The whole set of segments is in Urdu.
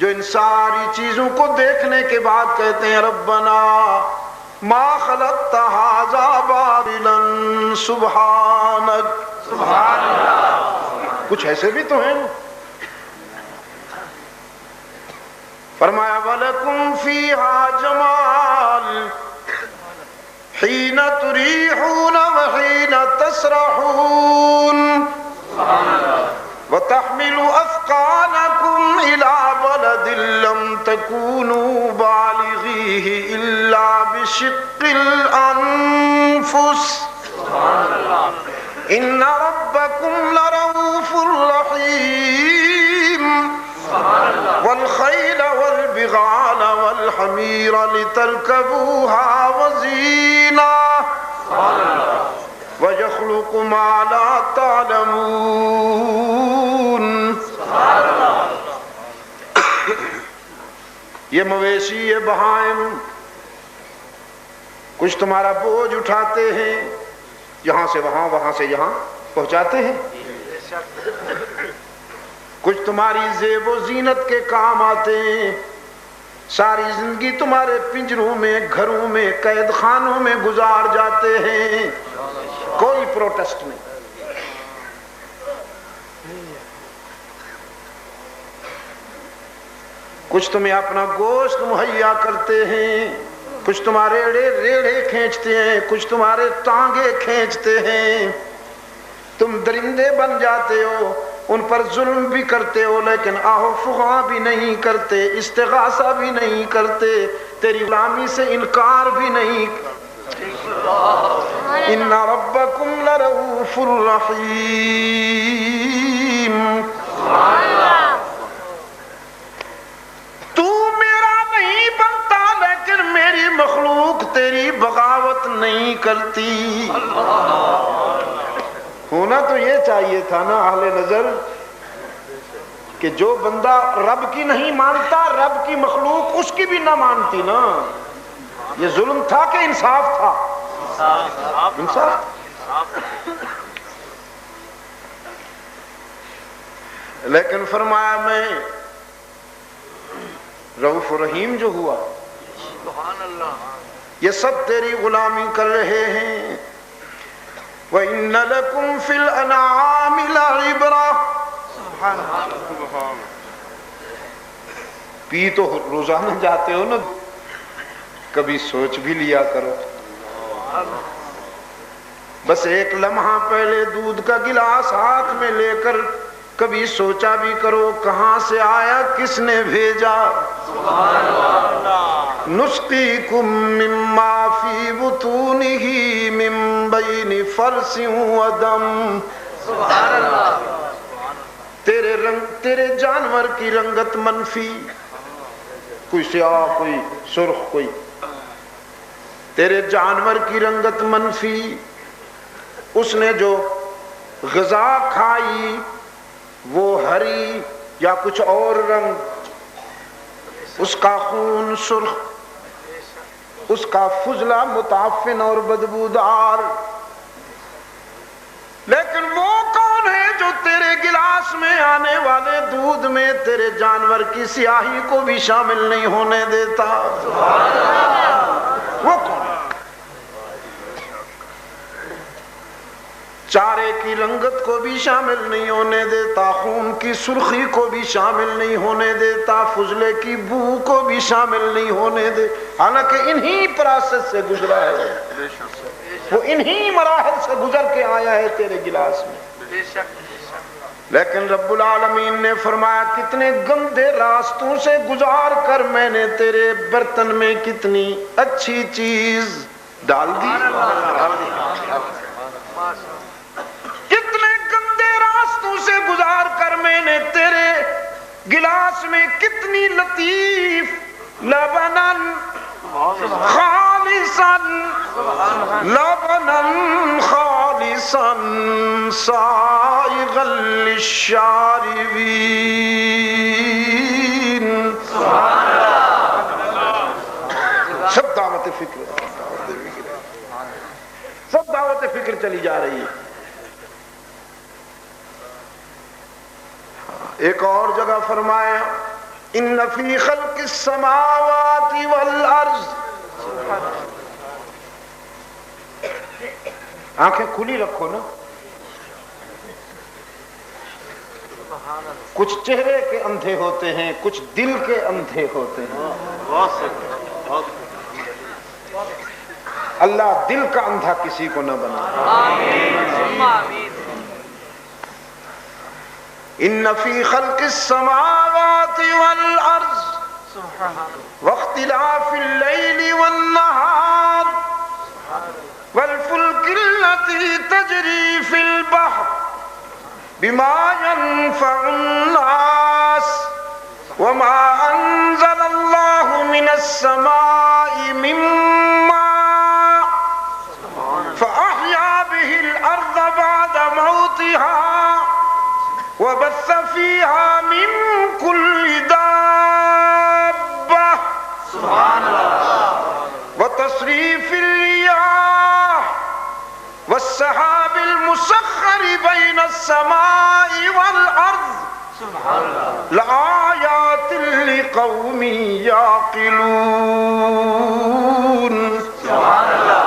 جو ان ساری چیزوں کو دیکھنے کے بعد کہتے ہیں ربنا ما خلقت ھذا باطلا سبحانک. سبحان اللہ. کچھ ایسے بھی تو ہیں. فرمایا وَلَكُمْ فِيهَا جَمَالٌ حِينَ تُرِيحُونَ وَحِينَ تَسْرَحُونَ وَتَحْمِلُ أَثْقَالَكُمْ إِلَى بَلَدٍ لَّمْ تَكُونُوا بَالِغِيهِ إِلَّا بِشِقِّ الْأَنفُسِ إِنَّ رَبَّكُمْ لَرَءُوفٌ رَحِيمٌ. والخيل والبغال والحمير لتركبوها وزينة ويخلق ما لا تعلمون. یہ مویشی یہ بہائم کچھ تمہارا بوجھ اٹھاتے ہیں، یہاں سے وہاں وہاں سے یہاں پہنچاتے ہیں. کچھ تمہاری زیب و زینت کے کام آتے ہیں. ساری زندگی تمہارے پنجروں میں، گھروں میں، قید خانوں میں گزار جاتے ہیں. کوئی پروٹیسٹ نہیں. کچھ تمہیں اپنا گوشت مہیا کرتے ہیں، کچھ تمہارے ریڑھے کھینچتے ہیں، کچھ تمہارے ٹانگے کھینچتے ہیں. تم درندے بن جاتے ہو، ان پر ظلم بھی کرتے ہو، لیکن آہو فغاں بھی نہیں کرتے، استغاثہ بھی نہیں کرتے، تیری غلامی سے انکار بھی نہیں. ان ربکم لرؤوف رحیم. تو میرا نہیں بنتا لیکن میری مخلوق تیری بغاوت نہیں کرتی. ہونا تو یہ چاہیے تھا نا اہل نظر کہ جو بندہ رب کی نہیں مانتا، رب کی مخلوق اس کی بھی نہ مانتی نا. یہ ظلم تھا کہ انصاف تھا؟ انصاف. لیکن فرمایا میں رؤوف رحیم جو ہوا، یہ سب تیری غلامی کر رہے ہیں. وَإِنَّ لَكُمْ فِي الْأَنْعَامِ لَعِبْرَةً. پی تو روزانہ جاتے ہو نا، کبھی سوچ بھی لیا کرو. بس ایک لمحہ پہلے دودھ کا گلاس ہاتھ میں لے کر کبھی سوچا بھی کرو کہاں سے آیا، کس نے بھیجا. نسقيكم مما في بطونه من بين فرث ودم. سبحان اللہ. تیرے جانور کی رنگت منفی، کوئی سیاہ کوئی سرخ کوئی، تیرے جانور کی رنگت منفی. اس نے جو غذا کھائی وہ ہری یا کچھ اور رنگ، اس کا خون سرخ، اس کا فضلہ متعفن اور بدبودار. لیکن وہ کون ہے جو تیرے گلاس میں آنے والے دودھ میں تیرے جانور کی سیاہی کو بھی شامل نہیں ہونے دیتا؟ وہ کون ہے؟ چارے کی رنگت کو بھی شامل نہیں ہونے دیتا، خون کی سرخی کو بھی شامل نہیں ہونے دیتا، فضلے کی بو کو بھی شامل نہیں ہونے دے. حالانکہ انہی پروسیس سے گزرا ہے، وہ انہی مراحل سے گزر کے آیا ہے تیرے گلاس میں. لیکن رب العالمین نے فرمایا کتنے گندے راستوں سے گزار کر میں نے تیرے برتن میں کتنی اچھی چیز ڈال دی. سے گزار کر میں نے تیرے گلاس میں کتنی لطیف لبنن خالصا، لبنن خالصا سائغا للشاربین. سب دعوت فکر، سب دعوت فکر چلی جا رہی ہے. ایک اور جگہ فرمایا ان فی خلق السماوات والارض، آنکھیں کھلی رکھو نا. کچھ چہرے کے اندھے ہوتے ہیں، کچھ دل کے اندھے ہوتے ہیں. اللہ دل کا اندھا کسی کو نہ بنا. ان فی خلق السماوات والارض واختلاف اللیل والنہار والفلک التي تجری فی البحر بما ينفع الناس وما انزل اللہ من السماء من ماء فأحیا به الارض بعد موتها وبث فيها من كل دابة سبحان الله وتصريف الرياح والسحاب المسخر بين السماء والأرض سبحان الله لآيات لقوم يعقلون سبحان الله.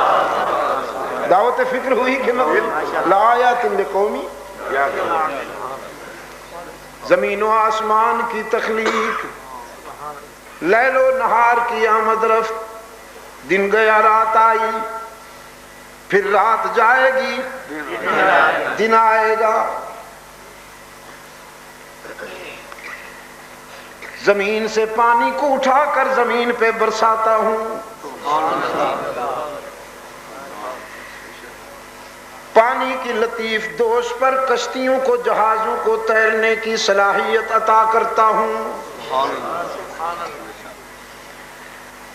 دعوت فکر ہوئی کہ نہ؟ لآيات لقوم يعقلون. زمین و آسمان کی تخلیق، لیل و نہار کی آمد رفت، دن گیا رات آئی، پھر رات جائے گی دن آئے گا. زمین سے پانی کو اٹھا کر زمین پہ برساتا ہوں، پانی کی لطیف دوش پر کشتیوں کو، جہازوں کو تیرنے کی صلاحیت عطا کرتا ہوں.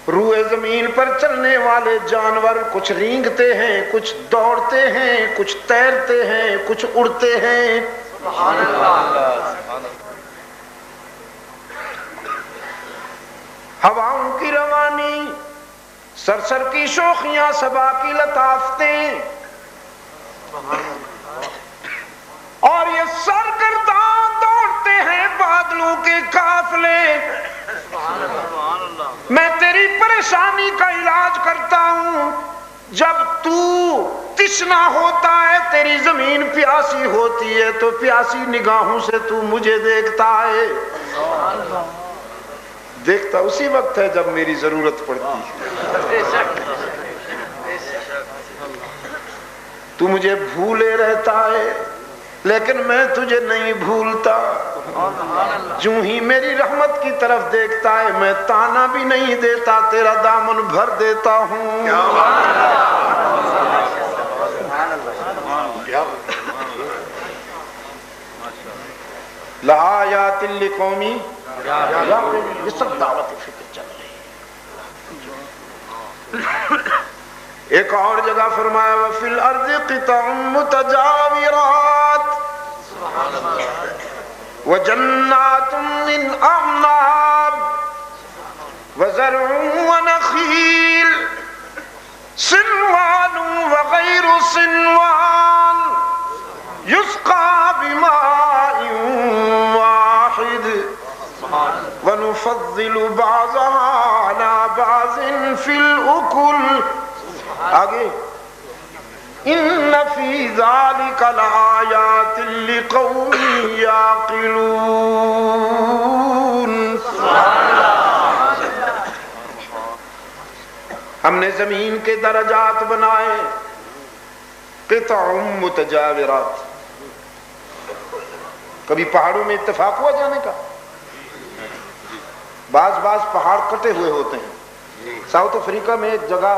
روئے زمین پر چلنے والے جانور کچھ رینگتے ہیں، کچھ دوڑتے ہیں، کچھ تیرتے ہیں، کچھ اڑتے ہیں. ہواؤں کی روانی، سرسر کی شوخیاں، صبا کی لطافتیں، اور یہ سرگرداں دوڑتے ہیں بادلوں کے قافلے. میں تیری پریشانی کا علاج کرتا ہوں. جب تو تشنا ہوتا ہے، تیری زمین پیاسی ہوتی ہے، تو پیاسی نگاہوں سے تو مجھے دیکھتا ہے. دیکھتا اسی وقت ہے جب میری ضرورت پڑتی ہے. تو مجھے بھولے رہتا ہے لیکن میں تجھے نہیں بھولتا. جو ہی میری رحمت کی طرف دیکھتا ہے، میں تانا بھی نہیں دیتا، تیرا دامن بھر دیتا ہوں. لآیات لقوم یہ سب دعوت فکر چل رہی ہے. ایک اور جگہ فرمایا وَفِي الْأَرْضِ قِطَعٌ مُتَجَاوِرَاتٌ وَجَنَّاتٌ مِّنْ أَعْنَابٍ وَزَرْعٌ وَنَخِيلٌ صِنْوَانٌ وَغَيْرُ صِنْوَانٍ يُسْقَى بِمَاءٍ وَاحِدٍ وَنُفَضِّلُ بَعْضَهَا عَلَى بَعْضٍ فِي الْأُكُلِ. آگے ان فی ذالک لآیات لقوم یعقلون. ہم نے زمین کے درجات بنائے، قطع متجاورات. کبھی پہاڑوں میں اتفاق ہوا جانے کا؟ بعض پہاڑ کٹے ہوئے ہوتے ہیں. ساؤتھ افریقہ میں ایک جگہ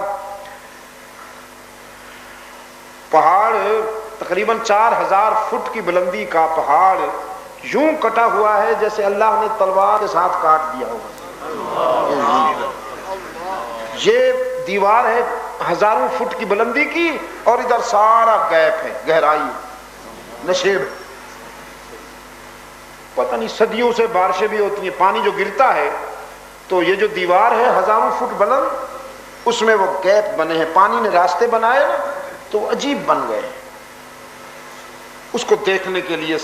پہاڑ تقریباً 4000 فٹ کی بلندی کا پہاڑ یوں کٹا ہوا ہے جیسے اللہ نے تلوار کے ساتھ کاٹ دیا ہوگا. یہ دیوار ہے 1000 فٹ کی بلندی کی، اور ادھر سارا گیپ ہے، گہرائی، نشیب. پتہ نہیں صدیوں سے بارشیں بھی ہوتی ہیں، پانی جو گرتا ہے تو یہ جو دیوار ہے 1000 فٹ بلند، اس میں وہ گیپ بنے ہیں. پانی نے راستے بنائے نا تو عجیب بن گئے. اس کو دیکھنے کے لیے